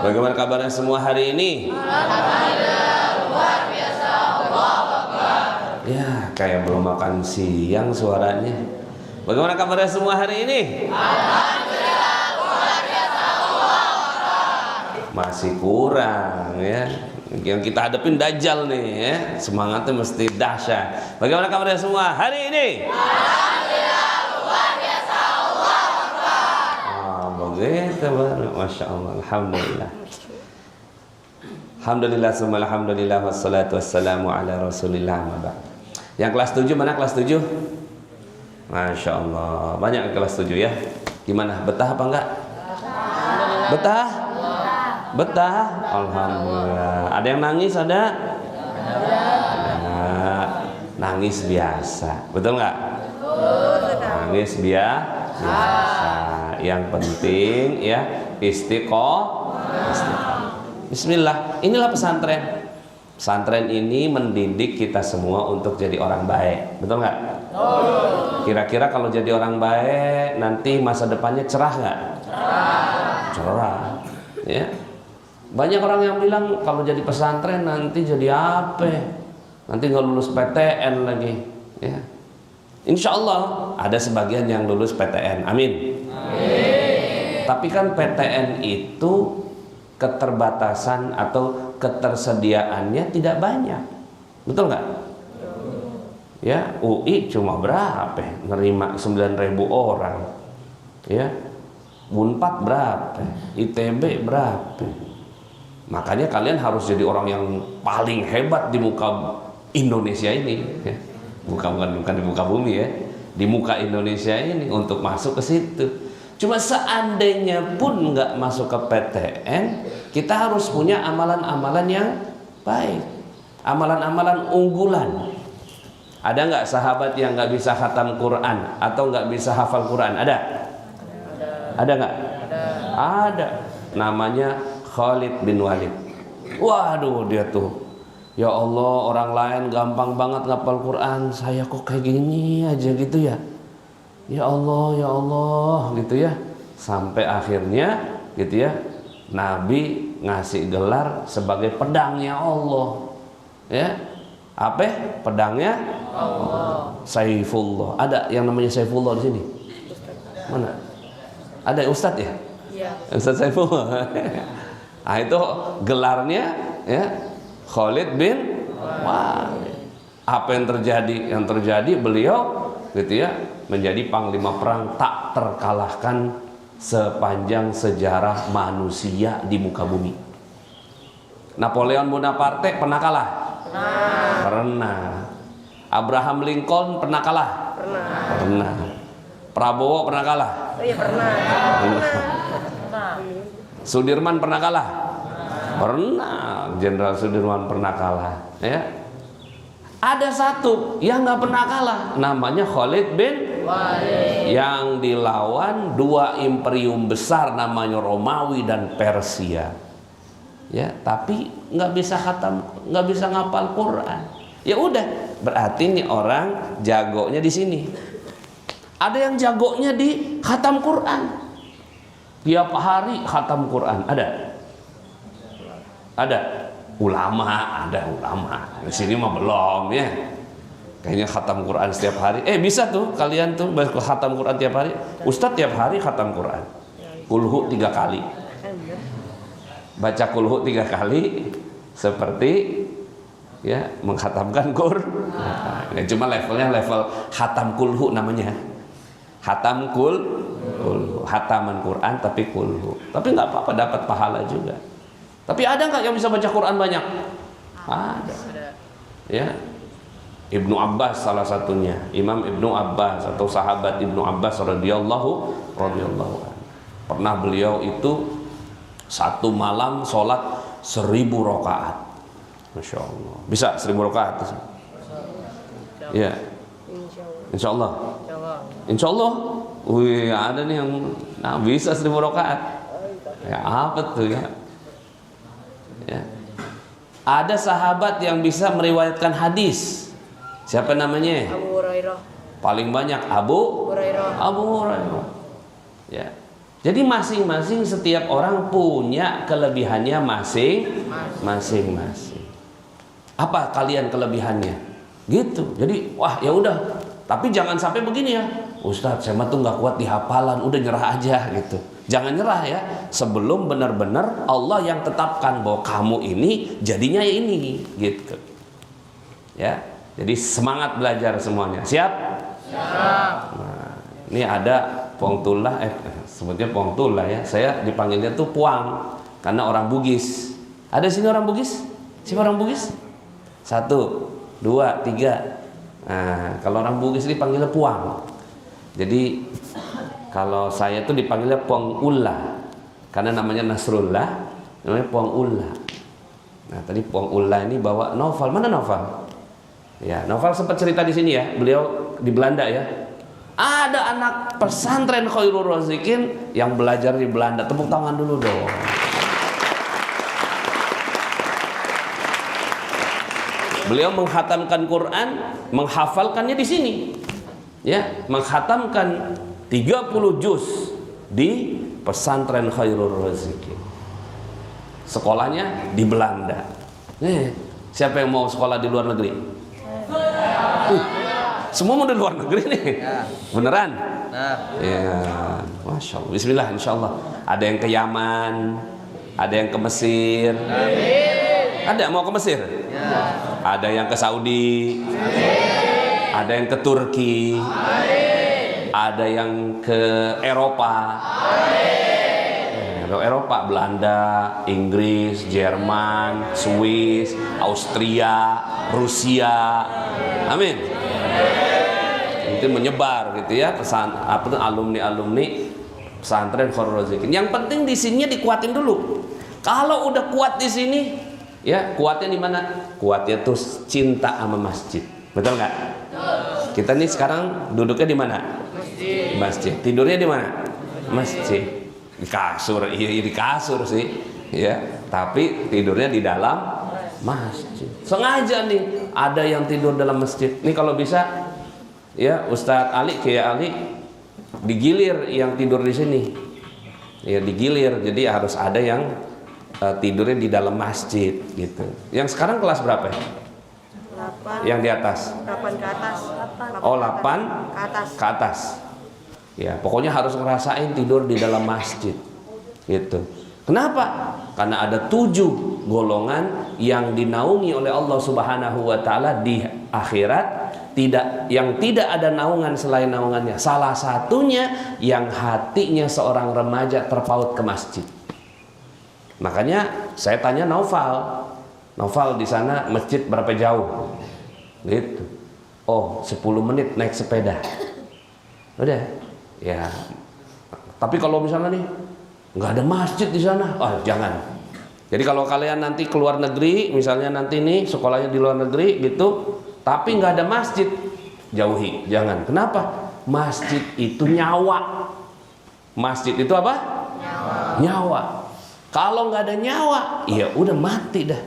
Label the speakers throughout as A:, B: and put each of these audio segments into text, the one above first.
A: Bagaimana kabarnya semua hari ini?
B: Alhamdulillah, luar biasa. Allahu Akbar.
A: Ya, kayak belum makan siang suaranya. Bagaimana kabarnya semua hari ini?
B: Alhamdulillah, luar biasa. Allahu Akbar.
A: Masih kurang ya. Yang kita hadapin Dajjal nih ya. Semangatnya mesti dahsyat. Bagaimana kabarnya semua hari ini?
B: Alhamdulillah, luar biasa. Allahu Akbar.
A: Begitu baru. Masya Allah. Alhamdulillah. Alhamdulillah, summa alhamdulillah, wassalatu wassalamu ala rasulillah. Yang kelas 7 mana kelas 7? Masya Allah. Banyak kelas 7 ya. Gimana? Betah apa enggak? Betah? Betah? Alhamdulillah. Ada yang nangis ada? Ada. Nangis biasa. Betul nggak? Nangis biasa. Yang penting ya istiqomah. Bismillah. Inilah pesantren. Pesantren ini mendidik kita semua untuk jadi orang baik. Betul nggak? Kira-kira kalau jadi orang baik nanti masa depannya cerah nggak? Cerah. Ya. Banyak orang yang bilang kalau jadi pesantren nanti jadi apa? Nanti nggak lulus PTN lagi. Ya. Insya Allah ada sebagian yang lulus PTN. Amin. Tapi kan PTN itu keterbatasan atau ketersediaannya tidak banyak. Betul nggak? Ya, UI cuma berapa? Nerima 9.000 orang. Ya. Unpad berapa? ITB berapa? Makanya kalian harus jadi orang yang paling hebat di muka Indonesia ini ya. Bukan di muka bumi ya. Di muka Indonesia ini untuk masuk ke situ. Cuma seandainya pun nggak masuk ke PTN, kita harus punya amalan-amalan yang baik, amalan-amalan unggulan. Ada nggak sahabat yang nggak bisa khatam Quran atau nggak bisa hafal Quran? Ada? Ada nggak? Ada. Namanya Khalid bin Walid. Waduh, dia tuh, ya Allah, orang lain gampang banget ngapal Quran, saya kok kayak gini aja gitu ya. Ya Allah gitu ya. Sampai akhirnya gitu ya, Nabi ngasih gelar sebagai pedangnya Allah. Ya. Apa? Pedangnya Allah. Saifullah. Ada yang namanya Saifullah di sini? Mana? Ada Ustadz ya? Iya. Ustadz Saifullah. Nah, itu gelarnya ya, Khalid bin Walid. Apa yang terjadi? Yang terjadi beliau gitu ya, menjadi panglima perang tak terkalahkan sepanjang sejarah manusia di muka bumi. Napoleon Bonaparte pernah kalah? Pernah. Abraham Lincoln pernah kalah? Pernah. Prabowo pernah kalah?
C: Oh iya pernah.
A: Sudirman pernah kalah? Pernah. Jenderal Sudirman pernah kalah ya. Ada satu yang nggak pernah kalah, namanya Khalid bin Walid, yang dilawan dua imperium besar namanya Romawi dan Persia. Ya, tapi nggak bisa khatam, nggak bisa ngapal Quran. Ya udah, berarti nih orang jagonya di sini. Ada yang jagonya di khatam Quran. Tiap hari khatam Quran. Ada ulama, ada ulama. Di sini mah belum ya. Kayaknya khatam Quran setiap hari. Bisa tuh kalian tuh khatam Quran tiap hari. Ustadz tiap hari khatam Quran. Kulhu 3 kali. Baca kulhu 3 kali seperti ya menghatamkan Quran. Ya, cuma levelnya level khatam kulhu namanya. Khatam kulhu, hataman Quran tapi kulhu. Tapi nggak apa-apa, dapat pahala juga. Tapi ada nggak yang bisa baca Quran banyak? Ada. Ya. Ibnu Abbas salah satunya, Imam Ibnu Abbas atau sahabat Ibnu Abbas radhiyallahu anhu. Pernah beliau itu satu malam sholat 1000 rakaat. Masya Allah. Bisa 1000 rakaat? Ya. Insya Allah. Insya Allah. Wih, ada nih yang bisa 1000 rakaat. Ya apa tuh ya? Ya. Ada sahabat yang bisa meriwayatkan hadis. Siapa namanya?
C: Abu Hurairah.
A: Paling banyak Abu
C: Hurairah.
A: Abu Hurairah. Ya. Jadi masing-masing setiap orang punya kelebihannya masing-masing. Apa kalian kelebihannya? Gitu. Jadi wah ya udah. Tapi jangan sampai begini ya. Ustadz, saya mah tuh nggak kuat di hafalan, udah nyerah aja gitu. Jangan nyerah ya. Sebelum benar-benar Allah yang tetapkan bahwa kamu ini jadinya ya ini gitu. Ya. Jadi semangat belajar semuanya. Siap? Siap. Nah, ini ada Pongtullah, sebutnya Pongtullah ya. Saya dipanggilnya tuh Puang karena orang Bugis. Ada sini orang Bugis? Siapa orang Bugis? 1, 2, 3. Nah, kalau orang Bugis dipanggilnya Puang. Jadi kalau saya tuh dipanggilnya Pongullah karena namanya Nasrullah, namanya Pongullah. Nah, tadi Pongullah ini bawa novel. Mana novel? Ya, novel sempat cerita di sini ya. Beliau di Belanda ya. Ada anak pesantren Khairul Razikin yang belajar di Belanda. Tepuk tangan dulu dong. Beliau menghatamkan Quran, menghafalkannya di sini. Ya, menghatamkan 30 juz di pesantren Khairul Razikin. Sekolahnya di Belanda. Nih, siapa yang mau sekolah di luar negeri? Semua mau di luar negeri nih. Beneran? Ya, Masya Allah. Bismillah, insya Allah. Ada yang ke Yaman, ada yang ke Mesir. Ada mau ke Mesir? Ada yang ke Saudi. Ada yang ke Turki. Ada yang ke Eropa. Eropa, Belanda, Inggris, Jerman, Swiss, Austria, Rusia. Amin. Itu menyebar gitu ya, alumni pesantren Khairul Razikin. Yang penting di sininya dikuatin dulu. Kalau udah kuat di sini, ya kuatnya di mana? Kuatnya tuh cinta sama masjid. Betul nggak? Kita nih sekarang duduknya di mana? Masjid. Tidurnya di mana? Masjid. Di kasur, iya di kasur sih, ya. Tapi tidurnya di dalam masjid. Sengaja nih ada yang tidur dalam masjid. Nih kalau bisa, ya Ustadz Ali, Kiai Ali digilir yang tidur di sini. Ya digilir. Jadi harus ada yang tidurnya di dalam masjid gitu. Yang sekarang kelas berapa ya? 8. Yang di atas? 8 ke atas. 8. Oh 8 ke atas. Ke atas. Ya, pokoknya harus ngerasain tidur di dalam masjid. Gitu. Kenapa? Karena ada 7 golongan yang dinaungi oleh Allah Subhanahu wa taala di akhirat, yang tidak ada naungan selain naungannya. Salah satunya yang hatinya seorang remaja terpaut ke masjid. Makanya saya tanya Naufal di sana masjid berapa jauh? Gitu. Oh, 10 menit naik sepeda. Udah. Ya, tapi kalau misalnya nih nggak ada masjid di sana, jangan. Jadi kalau kalian nanti keluar negeri, misalnya nanti nih sekolahnya di luar negeri gitu, tapi nggak ada masjid, jauhi, jangan. Kenapa? Masjid itu nyawa. Masjid itu apa? Nyawa. Kalau nggak ada nyawa, ya udah mati dah.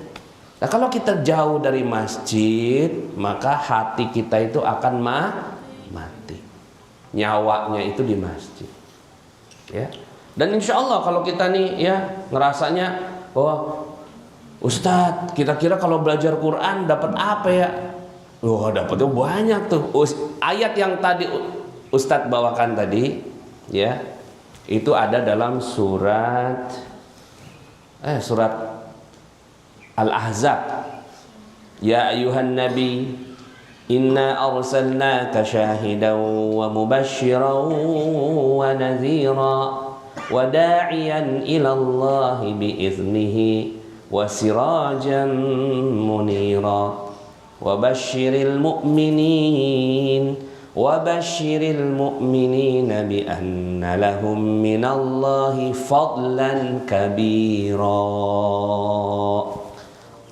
A: Nah kalau kita jauh dari masjid, maka hati kita itu akan mati. Nyawanya itu di masjid, ya. Dan insya Allah kalau kita nih ya ngerasanya bahwa Ustadz, kira-kira kalau belajar Quran dapat apa ya? Dapatnya banyak tuh. Ayat yang tadi Ustadz bawakan tadi, ya, itu ada dalam surat Al-Ahzab. Ya ayuhan nabi, inna arsalnaka syahidan wa mubashiran wa nadhira wa da'iyan ila Allah biiznihi wa sirajan munira wa basyiril mu'minin bi anna lahum minallahi fadlan kabira.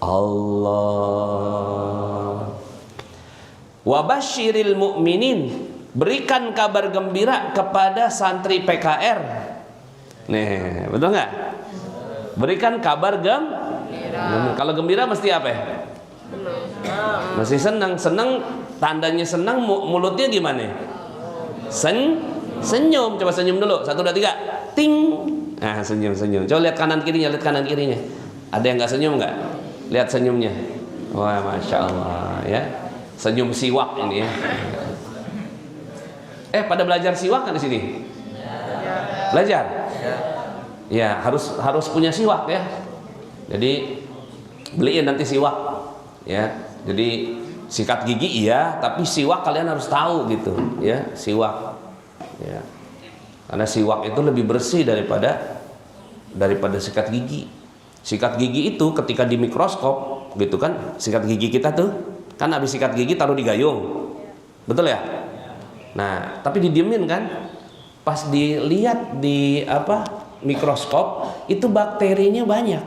A: Allah. Wabasyiril mu'minin, berikan kabar gembira kepada santri PKR. Nih, betul nggak? Berikan kabar gembira. Kalau gembira mesti apa ya? Masih senang. Tandanya senang mulutnya gimana? Senyum. Coba senyum dulu. 1, 2, 3. ting. Nah, senyum. Coba lihat kanan kirinya, Ada yang nggak senyum nggak? Lihat senyumnya. Wah, masya Allah ya. Senyum siwak ini ya. Pada belajar siwak kan di sini? Belajar? Ya, harus punya siwak ya. Jadi beliin nanti siwak ya. Jadi sikat gigi iya, tapi siwak kalian harus tahu gitu ya, siwak ya. Karena siwak itu lebih bersih daripada sikat gigi. Sikat gigi itu ketika di mikroskop gitu kan, sikat gigi kita tuh kan habis sikat gigi taruh di gayung. Betul ya? Nah, tapi didiemin kan? Pas dilihat di mikroskop itu bakterinya banyak.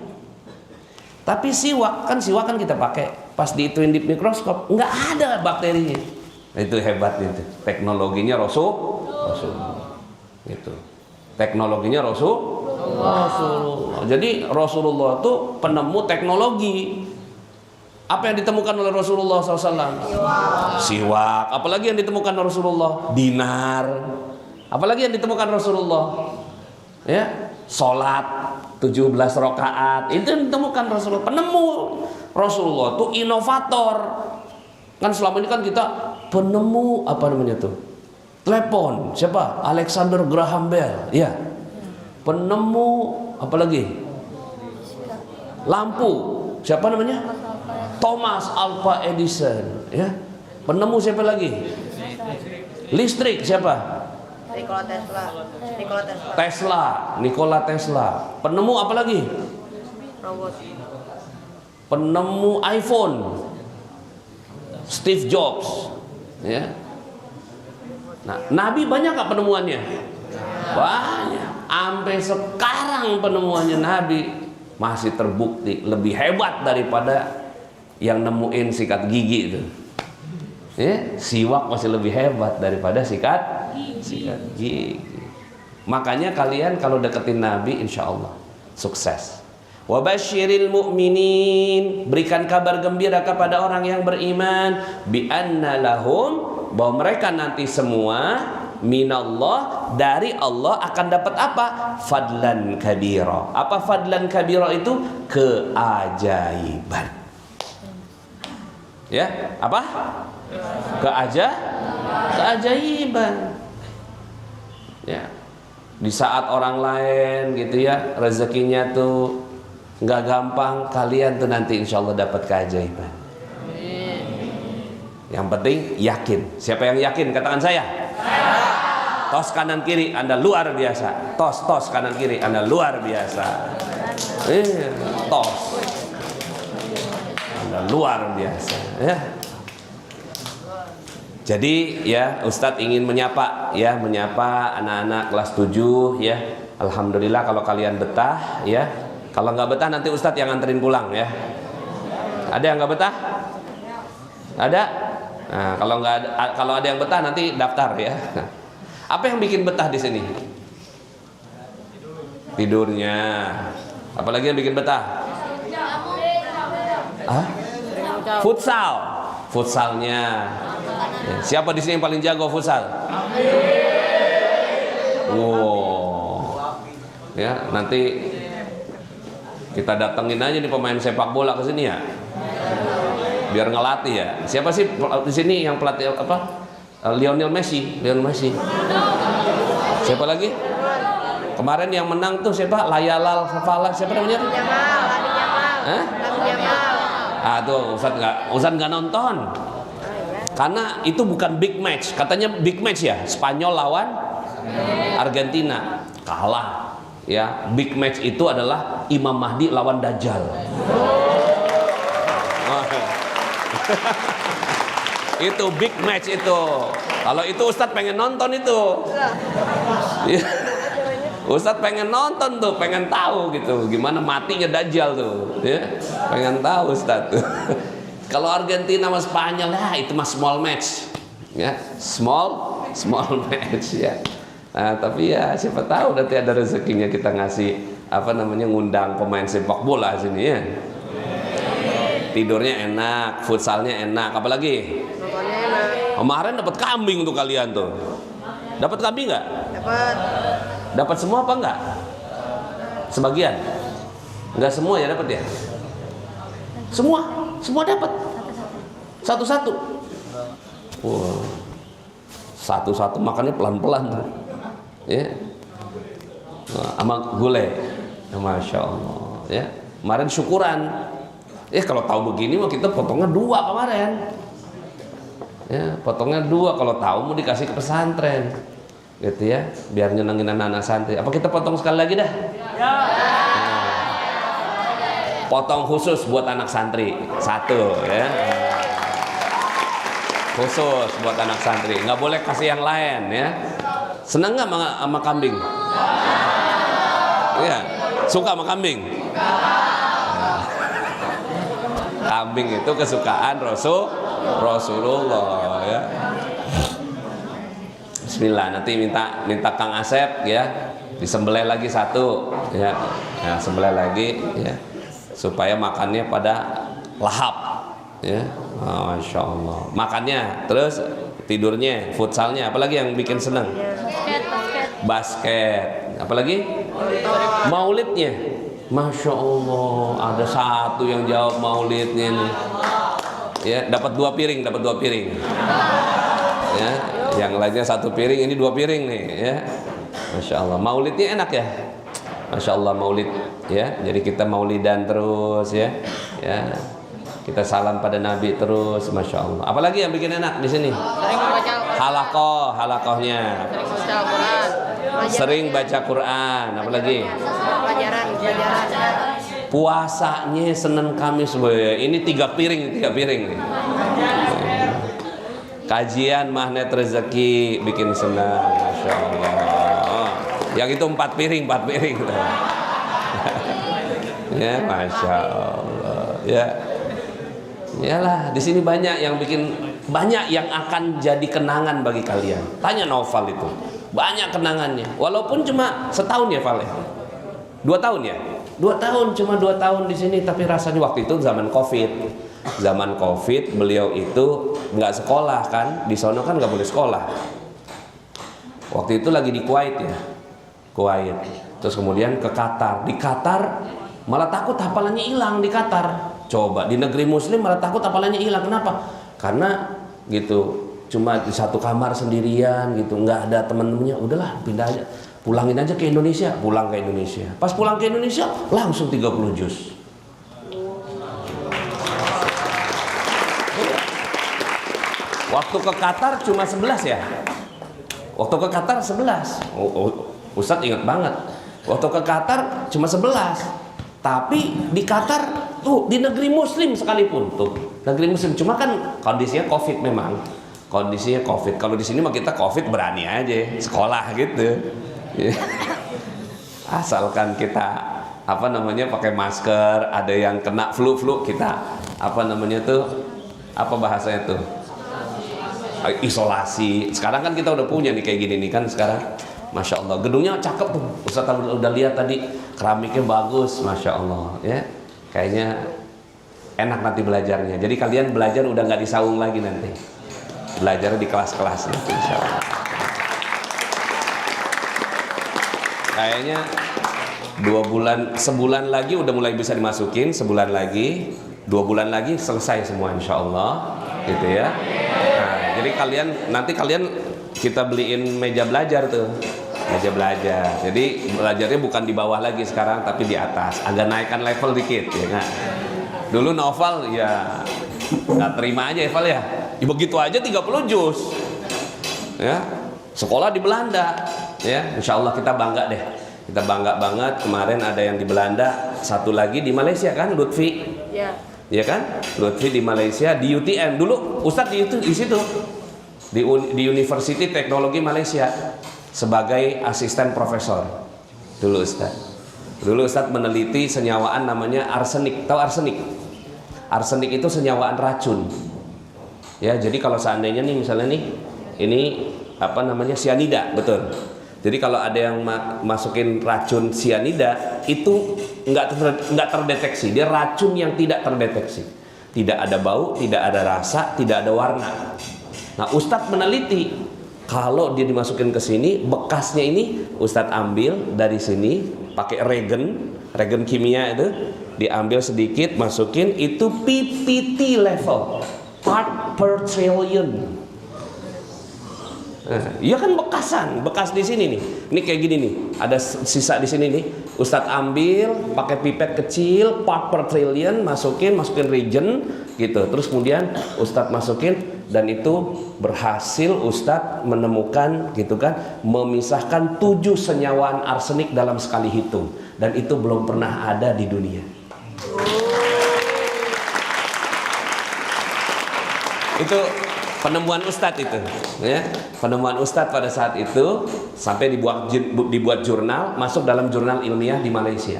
A: Tapi siwak kan kita pakai. Pas diituin di mikroskop nggak ada bakterinya. Itu hebat itu. Teknologinya Rasulullah. Gitu. Teknologinya Rasulullah. Jadi Rasulullah itu penemu teknologi. Apa yang ditemukan oleh Rasulullah SAW? Siwak. Apalagi yang ditemukan Rasulullah? Dinar. Apalagi yang ditemukan Rasulullah? Ya, salat 17 rakaat. Itu yang ditemukan Rasulullah. Penemu. Rasulullah tuh inovator. Kan selama ini kan kita penemu telepon. Siapa? Alexander Graham Bell. Ya. Penemu apalagi? Lampu. Siapa namanya? Thomas Alva Edison. Ya. Penemu siapa lagi? Listrik siapa? Nikola Tesla. Penemu apa lagi?
C: Robot.
A: Penemu iPhone, Steve Jobs, ya. Nah, Nabi banyak nggak penemuannya? Banyak. Sampai sekarang penemuannya Nabi masih terbukti lebih hebat daripada yang nemuin sikat gigi itu. Ya, siwak masih lebih hebat daripada sikat gigi. Makanya kalian kalau deketin Nabi, insya Allah sukses. Wabasyiril mu'minin, berikan kabar gembira kepada orang yang beriman, bi anna lahum, bahwa mereka nanti semua minallah, dari Allah akan dapat apa? Fadlan kabira. Apa fadlan kabira itu? Keajaiban. Ya, apa? Keajaiban. Ya. Di saat orang lain gitu ya, rezekinya tuh nggak gampang, kalian tuh nanti insya Allah dapat keajaiban. Yang penting yakin. Siapa yang yakin? Katakan saya. Tos kanan kiri, Anda luar biasa. Tos kanan kiri, Anda luar biasa. Tos, Anda luar biasa. Ya. Jadi ya Ustadz ingin menyapa anak-anak kelas 7 ya. Alhamdulillah kalau kalian betah ya. Kalau nggak betah nanti Ustadz yang nganterin pulang ya. Ada yang nggak betah? Ada? Nah, kalau ada yang betah nanti daftar ya. Apa yang bikin betah di sini? Tidurnya. Apalagi yang bikin betah? Futsalnya. Ya, siapa di sini yang paling jago futsal? Wow. Ya, nanti kita datengin aja nih pemain sepak bola ke sini ya. Biar ngelatih ya. Siapa sih di sini yang pelatih apa? Lionel Messi. Siapa lagi? Kemarin yang menang tuh siapa? Layalal Fafala. Siapa namanya? Jamal. Tuh Ustadz nggak nonton. Karena itu bukan big match. Katanya big match ya, Spanyol lawan Argentina. Kalah. Ya, big match itu adalah Imam Mahdi lawan Dajjal. Itu big match itu. Kalau itu Ustadz pengen nonton itu. Ustadz pengen nonton tuh, pengen tahu gitu gimana matinya Dajjal tuh, ya. Pengen tahu Ustadz tuh. Kalau Argentina sama Spanyol itu mah small match, ya, small match ya. Nah, tapi ya siapa tahu nanti ada rezekinya kita ngasih ngundang pemain sepak bola sini ya. Tidurnya enak, futsalnya enak, apalagi? Kemarin dapat kambing tuh kalian tuh. Dapat kambing nggak?
C: Dapat.
A: Dapat semua apa enggak? Sebagian? Enggak semua ya dapat ya? Semua dapat. Satu-satu. Wow. Satu-satu makannya pelan-pelan tuh. Ya. Sama gulai. Masya Allah. Ya. Kemarin syukuran. Kalau tahu begini mah kita potongnya 2 kemarin. Ya, potongnya 2 kalau tahu mau dikasih ke pesantren. Gitu ya, biar nyenengin anak-anak santri. Apa kita potong sekali lagi dah? Ya. Potong khusus buat anak santri 1 ya. Khusus buat anak santri, nggak boleh kasih yang lain ya. Seneng nggak sama kambing? Iya, suka sama kambing? Kambing itu kesukaan Rasulullah ya. Bismillah, nanti minta Kang Asep ya, disembelih lagi 1 ya. Nah, sembelih lagi ya, supaya makannya pada lahap ya. Masya Allah. Makannya, terus tidurnya, futsalnya, apalagi yang bikin senang? Basket. Apalagi? Maulidnya. Masya Allah, ada 1 yang jawab maulidnya nih. Ya, dapat 2 piring. Ya, yang lainnya 1 piring, ini 2 piring nih ya. Masya Allah. Maulidnya enak ya. Masya Allah maulid ya. Jadi kita maulidan terus ya. Ya. Kita salam pada Nabi terus, Masya Allah. Apalagi yang bikin enak di sini? Halakohnya. Sering baca Quran. Apalagi? Pelajaran. Puasanya Senin Kamis, ini 3 piring nih. Kajian magnet rezeki bikin senang, Masya Allah. Yang itu 4 piring. Ya, Masya Allah. Ya. Iyalah, di sini banyak yang akan jadi kenangan bagi kalian. Tanya Naufal itu, banyak kenangannya. Walaupun cuma setahun ya, Val. 2 tahun ya? 2 tahun, cuma 2 tahun di sini. Tapi rasanya waktu itu zaman Covid, beliau itu nggak sekolah kan? Di sono kan nggak boleh sekolah. Waktu itu lagi di Kuwait ya, Kuwait. Terus kemudian ke Qatar. Di Qatar malah takut hafalannya hilang di Qatar. Coba di negeri muslim malah takut hafalannya hilang. Kenapa? Karena gitu, cuma di 1 kamar sendirian gitu, nggak ada teman-temannya. Udahlah, pindah aja, pulangin aja ke Indonesia. Pulang ke Indonesia. Pas pulang ke Indonesia langsung 30 juz. Waktu ke Qatar cuma 11 ya. Waktu ke Qatar 11. Ustadz ingat banget. Waktu ke Qatar cuma 11. Tapi di Qatar tuh di negeri muslim sekalipun tuh, negeri muslim, cuma kan kondisinya Covid memang. Kondisinya Covid. Kalau di sini mah kita Covid berani aja sekolah gitu. Asalkan kita pakai masker, ada yang kena flu kita bahasanya tuh? Isolasi. Sekarang kan kita udah punya nih kayak gini nih kan sekarang. Masya Allah, gedungnya cakep tuh. Ustaz udah lihat tadi, keramiknya bagus, Masya Allah ya. Kayaknya enak nanti belajarnya. Jadi kalian belajar udah nggak di saung lagi nanti. Belajar di kelas-kelas nanti, Insya Allah. Kayaknya 2 bulan, sebulan lagi udah mulai bisa dimasukin, sebulan lagi, 2 bulan lagi selesai semua, Insya Allah, gitu ya. Nah, jadi kalian kita beliin meja belajar tuh. Meja belajar. Jadi belajarnya bukan di bawah lagi sekarang, tapi di atas. Agak naikkan level dikit, ya kan? Dulu Novel ya nggak terima aja, Val ya. Begitu aja 30 juz. Ya, sekolah di Belanda. Ya, Insya Allah kita bangga deh. Kita bangga banget. Kemarin ada yang di Belanda, 1 lagi di Malaysia kan, Lutfi. Ya. Ya kan? Lutfi di Malaysia di UTM. Dulu Ustadz di situ. Di University Teknologi Malaysia. Sebagai asisten profesor dulu Ustadz meneliti senyawaan namanya arsenik. Tahu arsenik? Arsenik itu senyawaan racun ya. Jadi kalau seandainya nih misalnya nih ini sianida, betul. Jadi kalau ada yang masukin racun sianida itu nggak terdeteksi, dia racun yang tidak terdeteksi, tidak ada bau, tidak ada rasa, tidak ada warna. Nah, Ustadz meneliti Kalau dia dimasukin ke sini, bekasnya ini Ustadz ambil dari sini pakai regen kimia itu, diambil sedikit, masukin, itu PPT level, part per trillion. Iya kan bekas di sini nih. Ini kayak gini nih, ada sisa di sini nih. Ustadz ambil pakai pipet kecil, part per trillion, masukin regen gitu. Terus kemudian Ustadz masukin, dan itu berhasil Ustadz menemukan gitu kan, memisahkan 7 senyawaan arsenik dalam sekali hitung, dan itu belum pernah ada di dunia. Itu penemuan Ustadz itu, ya. Penemuan Ustadz pada saat itu sampai dibuat jurnal, masuk dalam jurnal ilmiah di Malaysia.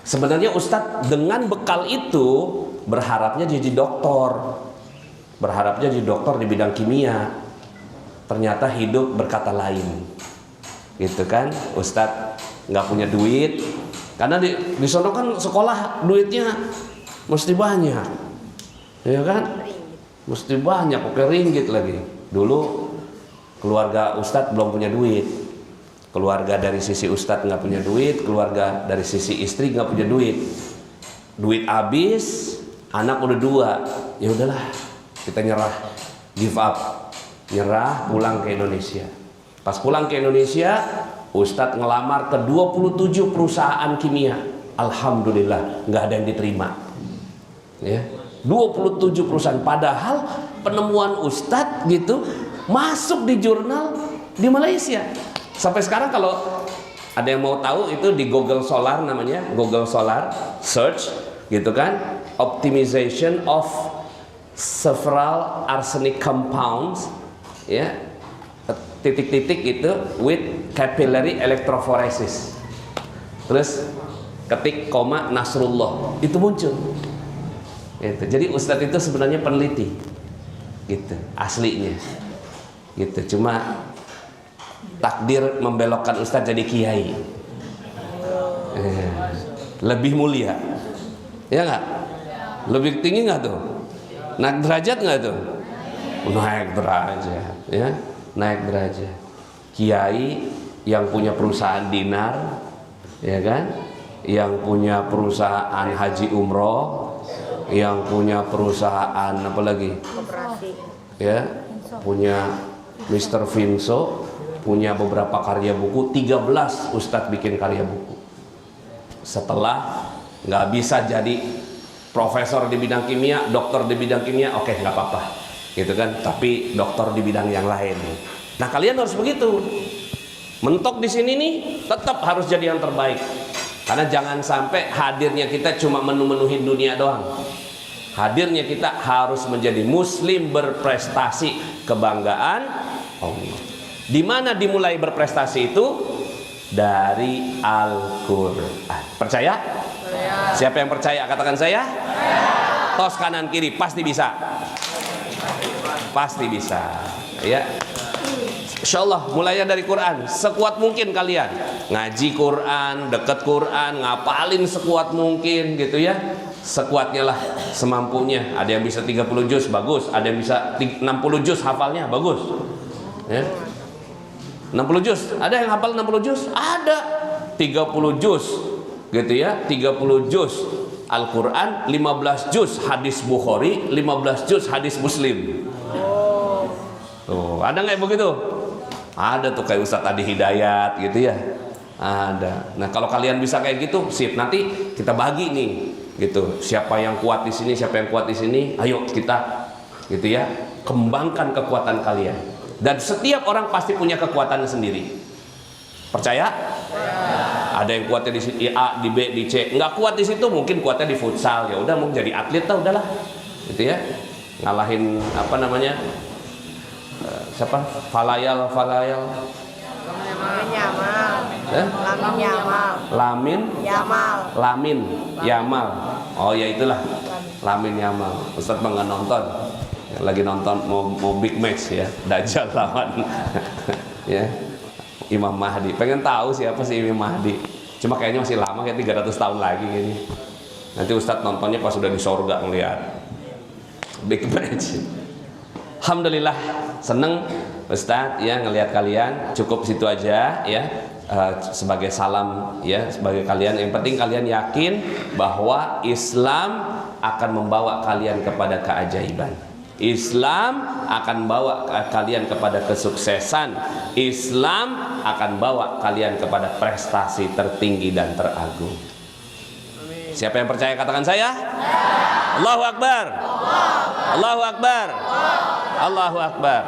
A: Sebenarnya Ustadz dengan bekal itu berharapnya jadi doktor, di bidang kimia. Ternyata hidup berkata lain, gitu kan. Ustadz nggak punya duit, karena di sono kan sekolah duitnya mesti banyak, ya kan? Mesti banyak, pakai ringgit lagi. Dulu keluarga Ustadz belum punya duit, keluarga dari sisi Ustadz nggak punya duit, keluarga dari sisi istri nggak punya duit. Duit habis, anak udah 2, ya udahlah, kita nyerah, give up, nyerah, pulang ke Indonesia. Pas pulang ke Indonesia, Ustadz ngelamar ke 27 perusahaan kimia. Alhamdulillah nggak ada yang diterima, ya. 27 perusahaan, padahal penemuan Ustadz gitu masuk di jurnal di Malaysia. Sampai sekarang kalau ada yang mau tahu, itu di Google Solar namanya, Google Solar search gitu kan, optimization of several arsenic compounds, ya, titik-titik itu with capillary electrophoresis. Terus ketik koma Nasrullah, itu muncul. Gitu. Jadi Ustadz itu sebenarnya peneliti, gitu, aslinya, gitu. Cuma takdir membelokkan Ustadz jadi kiai, lebih mulia, ya nggak? Lebih tinggi nggak tuh? Naik derajat nggak tuh? Naik derajat, ya, naik derajat. Kiai yang punya perusahaan dinar, ya kan? Yang punya perusahaan haji umroh, yang punya perusahaan apa lagi? Koperasi. Ya, punya Mr. Vinso, punya beberapa karya buku, 13 Ustadz bikin karya buku. Setelah nggak bisa jadi profesor di bidang kimia, dokter di bidang kimia, oke, nggak apa-apa, gitu kan. Tapi dokter di bidang yang lain. Nah, kalian harus begitu. Mentok di sini nih, tetap harus jadi yang terbaik. Karena jangan sampai hadirnya kita cuma menu-menuhin dunia doang. Hadirnya kita harus menjadi muslim berprestasi, kebanggaan Allah. Di mana dimulai berprestasi itu? Dari Al-Qur'an. Percaya? Siapa yang percaya katakan saya? Tos kanan kiri, pasti bisa. Pasti bisa. Ya. Insyaallah mulainya dari Quran, sekuat mungkin kalian ngaji Quran, deket Quran, ngapalin sekuat mungkin gitu ya. Sekuatnya lah, semampunya. Ada yang bisa 30 juz, bagus. Ada yang bisa 60 juz hafalnya, bagus, ya. 60 juz, ada yang hafal 60 juz? Ada. 30 juz gitu ya, 30 juz Al-Quran, 15 juz hadis Bukhari, 15 juz hadis Muslim. Tuh, ada nggak begitu? Ada tuh, kayak Ustadz Adi Hidayat gitu ya, ada. Nah, kalau kalian bisa kayak gitu, sip. Nanti kita bagi nih, gitu. Siapa yang kuat di sini, siapa yang kuat di sini, ayo kita, gitu ya, kembangkan kekuatan kalian. Dan setiap orang pasti punya kekuatan sendiri. Percaya? Ada yang kuatnya di A, di B, di C. Nggak kuat di situ, mungkin kuatnya di futsal. Ya udah, mau jadi atlet lah, udahlah, gitu ya. Ngalahin apa namanya? Siapa? Falayal. Lamin Yamal. Oh ya itulah, Lamin Yamal. Ustadz bangga nonton, lagi nonton mau big match ya, Dajjal lawan ya Imam Mahdi. Pengen tahu siapa sih Imam Mahdi. Cuma kayaknya masih lama, kayak 300 tahun lagi ini. Nanti Ustadz nontonnya pas sudah di sorga ngeliat big match. Alhamdulillah, seneng Ustadz ya ngelihat kalian cukup situ aja ya. Sebagai salam ya, sebagai kalian, yang penting kalian yakin bahwa Islam akan membawa kalian kepada keajaiban. Islam akan bawa kalian kepada kesuksesan. Islam akan bawa kalian kepada prestasi tertinggi dan teragung. Siapa yang percaya katakan saya? Allahu Akbar. Allahu Akbar. Allahu Akbar.